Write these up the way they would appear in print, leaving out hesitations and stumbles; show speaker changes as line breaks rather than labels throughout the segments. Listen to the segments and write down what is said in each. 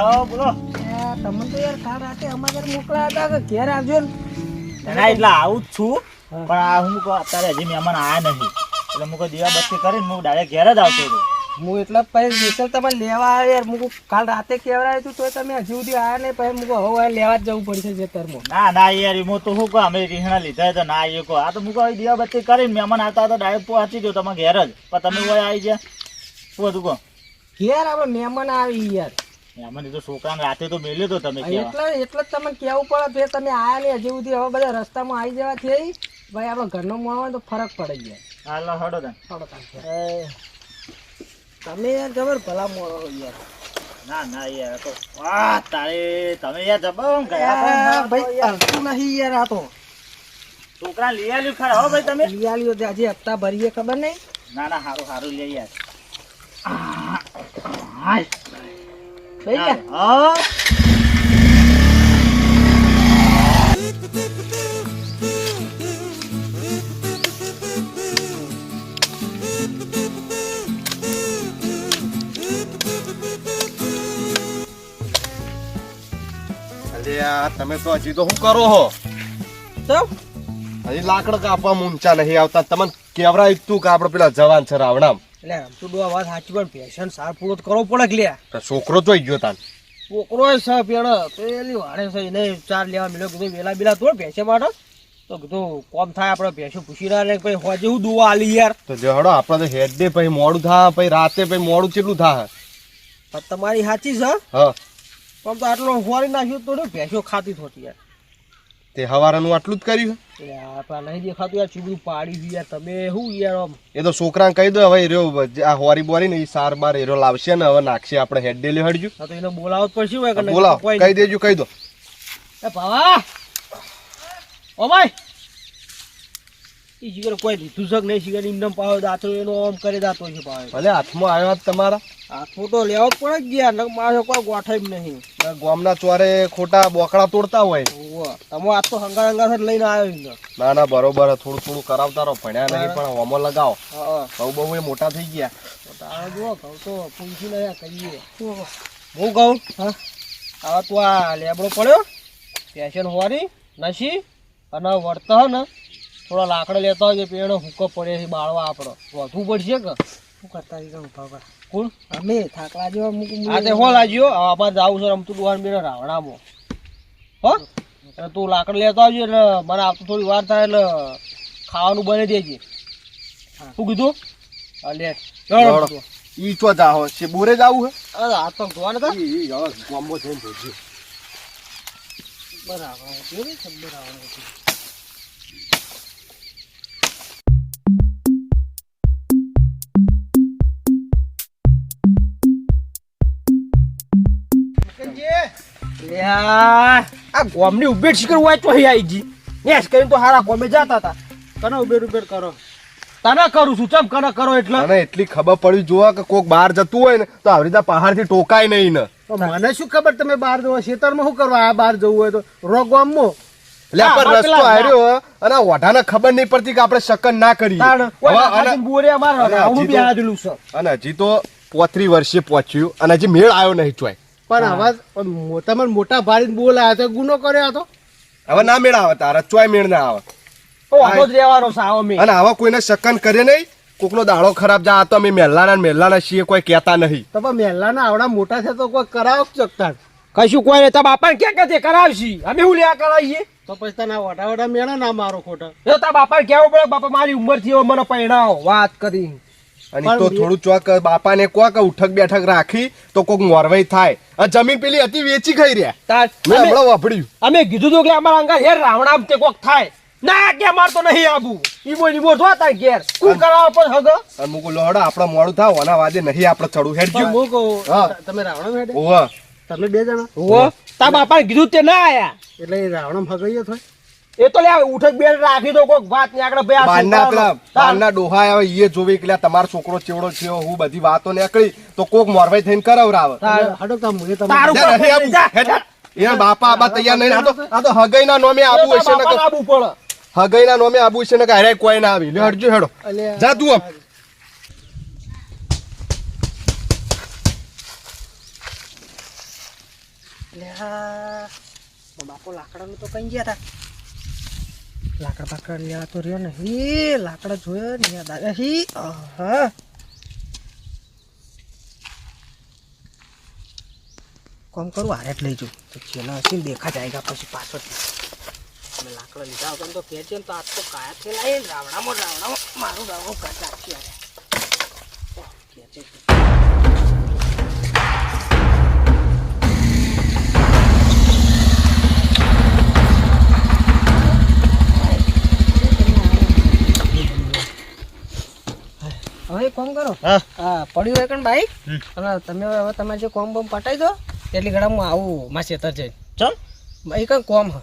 આવો બોલો.
તમે તો યાર કાલ રાતે અમારે ઘરે મોકલ્યા હતા કે ઘેર આવજો ને.
ના એટલે આવું જ છું પણ આ હું કહું અત્યારે હજી મહેમાન આયા નથી એટલે હું દીવા બત્તી કરીને હું ડાયરેક્ટ ઘેર જ આવતો હતો.
હું એટલા પછી સ્પેશિયલ તમારે લેવા આવ્યા યાર. હું કાલ રાતે કેવડાવ્યું હતું તો તમે હજી સુધી આવ્યા નહીં. પછી હું હવે લેવા જ જવું પડશે ખેતરમાં.
ના ના યાર એમાં તો શું કહું અમે રીહણા લીધા તો ના એ કહો આ તો હું કહું દીવા બત્તી કરીને મહેમાન આવતા હતા ડાયરેક્ટ પહોંચી ગયો તમે ઘેર જ પણ તમે હોય આવી ગયા શું હતું કહો.
ઘેર આપણે મહેમાન આવી યાર.
મહેમાન તો છોકરાને રાતે તો મેલ્યો તો તમે
એટલે જ તમને કહેવું પડે તમે આયા નહીં હજી સુધી. હવે બધા રસ્તામાં આવી જવા થઈ ભાઈ આપણે ઘરનો મળવા તો ફરક પડે ગયા.
હાલો હડો તને
તમે યાર ખબર ભલા મોડો યાર.
ના ના યાર તો વાહ તારે તમે યાર જબમ ગયા
ભાઈ અલતું નહીં યાર. આ તો
છોકરા લઈ આવ્યું ખરા હો ભાઈ તમે
લઈ આવ્યો હજી હપ્તા ભરીએ ખબર નહીં.
ના ના સારું સારું લઈ યાર
લઈ જા.
હા
તમે તો હજી તો શું કરો હો?
તો
હજી લાકડ કાપવા ઊંચા નહીં આવતા. તમને કેવરાયું તું કે આપડે પેલા જવાન છે રાવણામ
એટલે તું ડો વાત સાચી પણ પેશન સાર પૂરો કરવો પડે કે લ્યા.
છોકરો જોઈ ગયો તાન
છોકરો છે પેડ તો એલી વાડે છે એને ચાર લેવા મળ્યો. કીધું વેલા બેલા તોડ ભેંસે માટે તો કીધું કોમ થાય આપણે ભેંસો પૂછી રહ્યા ને પછી હોજે હું દુવા આલી યાર.
તો હડો આપડે તો હેડ દે પછી મોડું થાય પછી રાતે પછી મોડું કેટલું થાય.
તમારી સાચી છે
હા
પણ તો આટલો હોરી નાખ્યો તો ભેંસો ખાતી થોતી યાર.
તે હવારનું આટલું જ કર્યું
નહીં દેખાતું યાર ચીબડું પાડી દીધું યાર. તમે શું યાર આમ
એ તો છોકરાને કહી દો હવે રહ્યો આ હોરી બોરી ને એ સાર બાર એરો લાવશે ને હવે નાખશે આપણે હેડ ડે લે હડજો.
તો એને બોલાવો જ પડશે હોય કે
બોલાવો કહી દેજો કહી દો.
એ ભાવા ઓ ભાઈ ઈ જીગર કોઈ લીધું છે કે નહીં જીગર એમને પાવ દાતો એનો આમ કરી દાતો છે પાવ.
ભલે હાથમાં આવ્યો તમારા
હાથમાં તો લેવો જ પડે ગયા ને મારે કોઈ ગોઠાઈ નહીં.
ગામના ચોરે ખોટા બોકડા તોડતા હોય.
તમે આજ તો હંગાર હંગાર લઈને આવ્યો.
ના ના બરોબર થોડું થોડું કરાવતા રહો ભણ્યા નહીં પણ હોમો લગાવો. બહુ બહુ એ મોટા થઈ ગયા.
જો કહું તો પૂછી નહીં કહીએ હું કહું હા હવે તું આ લેબડો પડ્યો પેશન હોવાની નસી અને વર્ત ને થોડા લાકડા લેતા હોય પેડો હુકો પડે છે બાળવા આપણો વધવું પડશે કે શું કરતા કોણ અમે થાકલા જેવા આજે હો લાગ્યો અમારે જવું છે રમતું દુવાન બેનો રાવણામાં હો તું લાકડ લેતા આવજો એટલે મને આવતું થોડી વાર થાય એટલે ખાવાનું બની દેજે. શું કીધું લે
ઈ ચો જાહો છે બોરે જાવું હે
આ તો જોવા નતા
ગામમાં જઈને જોજો.
બરાબર આ ગોમની ઉભેટ શીખર હોય તો આવી ગઈ નેસ કરીને તો હારા ગોમે જતા હતા. તને ઉભેટ કરો તને કરું છું ચમ કને કરો એટલે
મને એટલી ખબર પડી જોવા કે કોક બહાર જતું હોય ને તો આવી રીતે પહાડ થી ટોકાય નહીં ને.
મને શું ખબર તમે બહાર જવો ખેતરમાં શું કરવા આ બહાર જવું હોય તો રો ગોમમાં
એટલે પર રસ્તો આવ્યો અને ઓઢાને ખબર નહીં પડતી કે આપણે શકન ના કરીએ.
બોરે અમાર હું બી આદલું છે
અને હજી તો 35 વર્ષે પહોંચ્યું અને હજી મેળ આવ્યો નહીં ચોય.
પણ હવે મોટામાં મોટા ભારી બોલાયા તો ગુનો કર્યો હતો.
હવે ના મેળ આવે તારા ચોય મેળ ના આવે.
અને
આવા કોઈને શકન કરે નહીં. કોકનો દાડો ખરાબ જા તો અમે મેલ્લાના છીએ કોઈ કહેતા નહીં.
તો પણ મેલ્લાના આવડા મોટા છે તો કોઈ કરાવ શકતા કશું કોઈ નહીં. બાપા ક્યાં કે કરાવશી અમે હું લેવા કરાવીએ તો પછી તને વડા મેળા ના મારો ખોટા એ તા બાપા કેવું પડે બાપા મારી ઉંમર થી મને પૈણાવો વાત કરી.
અને તો થોડું ચોક બાપાને કહો કે ઉઠક બેઠક રાખી તો કોક મોરવાઈ થાય. આ જમીન પેલી હતી વેચી ખાઈ રહ્યા મેં હમણાં વાપર્યું.
અમે કીધું તો કે અમારા અંગા હેર રાવણા તે કોક થાય ના કે માર તો નહીં આબુ ઈમો જોતા ઘેર કુ કરાવ પણ હગ
અને મુકો લોહડા આપણે મોડું થાવ ઓના વાદે નહીં આપણે ચડું હેડજો.
મુકો તમે રાવણા હેડે
ઓવા
તમે બે જણા ઓવા તા બાપાને કીધું તે ના આયા એટલે એ રાવણા હગઈયો થાય. એ તો લે ઉઠક બેન રાખી દો કોક વાત ને આગળ
બારના ડોહા આવે ઈએ જોવે કે તમારો છોકરો ચેવડો છે હું બધી વાતો નીકળી તો કોક મોરવાઈ થઈને કરાવરાવે. એના બાપા આબા તૈયાર નહીં. આ તો હગઈ ના નોમે આબુ હશે ને આબુ પડે. હગઈ ના નોમે આબુ છે ને કે અરે કોઈ ના આવી લે હટજો હેડો જા તું.
લે આ બાપો લાકડાનું તો કઈ ગયા હતા લાકડા બાકડા લેવા તો રહ્યો નહીં લાકડા જોયો ને યાદ આવ્યા હી હા કોમ કરું હારે જ લઈ જઉં તો ચેલા હશે ને દેખા જાયગા પછી પાછળથી લાકડા લીધા વગર તો ખેંચે ને તો આજ તો કાયા થયેલા એ રાવણામાં મારું રાવણું કાઢ નાખી ખેંચે હવે કોમ કરો હા પડ્યું હોય કણ બાઈક અને તમે હવે તમારે જે કોમ બોમ પટાઈ દો એટલી ઘડા હું આવું માં ખેતર જઈને
ચલ
એ કઈ કોમ હ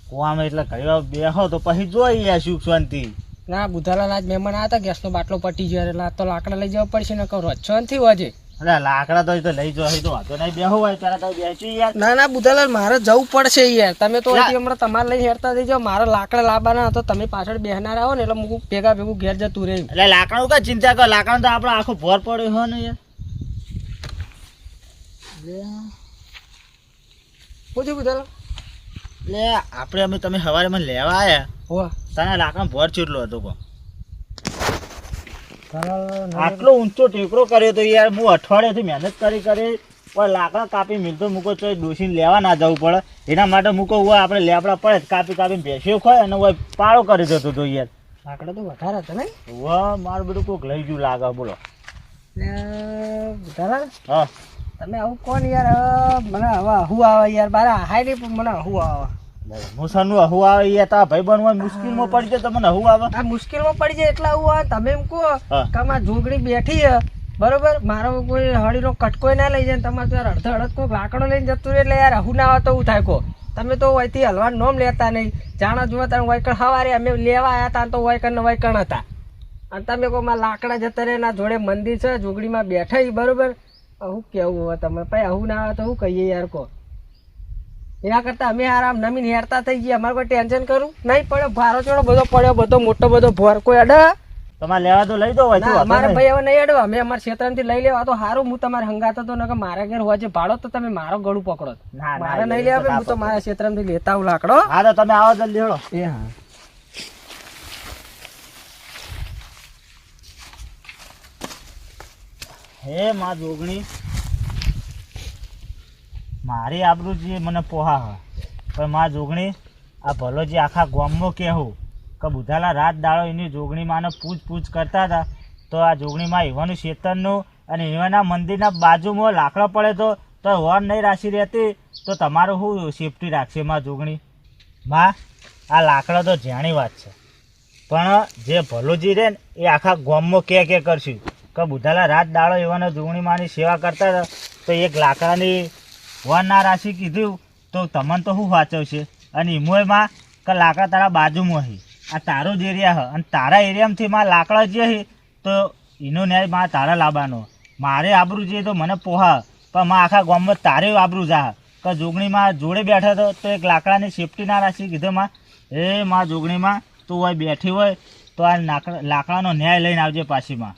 કોમ એટલે ઘણી વાર બેહો તો પછી જોઈ યાર સુખ શાંતિ
ના બુધાલાલ આજ મહેમાન આવ્યા હતા ગેસનો બાટલો પટી ગયો એટલે તો લાકડા લઈ જવા પડશે ને કહું રચ્છો નથી હોજે
અરે લાકડા તો લઈ જો તો વાંધો નહીં બેહો હોય ત્યારે તો બેસી યાર
ના ના બુધાલાલ મારે જવું પડશે યાર તમે તો હમણાં તમારે લઈને હેરતા થઈ જાઓ મારે લાકડા લાવવાના તો તમે પાછળ બેહનાર આવો ને એટલે હું ભેગું ઘેર જતું રહે
એટલે લાકડાનું કઈ ચિંતા કર લાકડાનું તો આપણે આખો ભોર પડ્યો હોય ને યાર
પૂછ્યું બુધાલાલ
એટલે આપણે અમે તમે સવારે મને લેવા આવ્યા
હો
તને લાકડાનો ભોર ચેટલો હતો કો આટલો ઊંચો ટેકરો કર્યો તો યાર હું અઠવાડિયાથી મહેનત કરી પણ લાકડા કાપી મિલતો મૂકો તો ડોસીને લેવા ના જવું પડે એના માટે મૂકો હોય આપણે લેબડા પડે કાપીને બેસ્યો ખોય અને હોય પાળો કરી દેતો તો યાર
લાકડા તો વધારે હતા ને
વાહ મારું બધું કોઈક લઈ ગયું લાગે બોલો
બુધાલાલ
હા
તમે આવું કોણ યાર મને હવે હું આવે યાર બારા હાય નહીં પણ મને હું આવે
મુસાનું હુ આવે યાર તા ભાઈ બનવા મુશ્કેલમાં પડી જાય તમને હુ આવે
આ મુશ્કેલમાં પડી જાય એટલે હું આવે તમે એમ કહો કે આમાં જોગણી બેઠી હે બરોબર મારો કોઈ હળીનો કટકોય ના લઈ જાય ને તમારે તો અડધો અડધ કોઈ લાકડો લઈને જતું રહે એટલે યાર હું ના આવે તો હું થાય કહો તમે તો વયથી હલવાનું નોમ લેતા નહીં જાણા જોવા તારે વૈકણ સવારે અમે લેવા આવ્યા હતા તો વૈકણ હતા અને તમે કહો માં લાકડા જતા રહે ના જોડે મંદિર છે જોગણીમાં બેઠા બરોબર હું કેવું હોય તમે ભાઈ આવું ના આવે તો હું કહીએ યાર કહો એના કરતા અમે આરામ નમીન હેરતા થઈ ગયા અમારે કોઈ ટેન્શન કરું નહીં પડે ભારો ચોડો બધો પડ્યો બધો મોટો બધો ભોર કોઈ અડે
તમારે લેવા તો લઈ દો
મારે ભાઈ હવે નહીં અડવા અમે અમારા ક્ષેત્રથી લઈ લેવા તો સારું હું તમારે હંગાતો તો ને મારા ઘેર હોય છે ભાડો તો તમે મારો ગળું પકડો મારે નહીં લેવા હું તો મારા ક્ષેત્રથી લેતા આવું લાકડો
હા તો તમે આવો જલ્દી હેડો
એ હા
હે માં જોગણી મારી આબરૂ જે મને પોહા હોય પણ માં જોગણી આ ભલો જે આખા ગામમાં કહેવું કે બુધાલા રાત દાડો એની જોગણી માને પૂછ કરતા હતા તો આ જોગણીમાં એવાનું શેતરનું અને એવાના મંદિરના બાજુમાં લાકડો પડે તો વર નહીં રાશી રહેતી તો તમારું શું સેફટી રાખશે માં જોગણી માં આ લાકડો તો જાણી વાત છે પણ જે ભલોજી રહે ને એ આખા ગામમાં કે કરશું કે બુધાલા રાત દાડો એવાના જોગણી માની સેવા કરતા હતા તો એક લાકડાની વર ના રાશિ કીધું તો તમને તો શું વાંચવશે અને એમાં કે લાકડા તારા બાજુમાં હી આ તારો જ એરિયા હ અને તારા એરિયામાંથી માં લાકડા જે હી તો એનો ન્યાય માં તારા લાવવાનો મારે આબરું જે તો મને પોહા પણ માં આખા ગામમાં તારે આબરું જા કે જોગણીમાં જોડે બેઠા હતો તો એક લાકડાની સેફટી ના રાશી કીધું માં એ માં જોગણીમાં તું હોય બેઠી હોય તો આ લાકડાનો ન્યાય લઈને આવજે પાછીમાં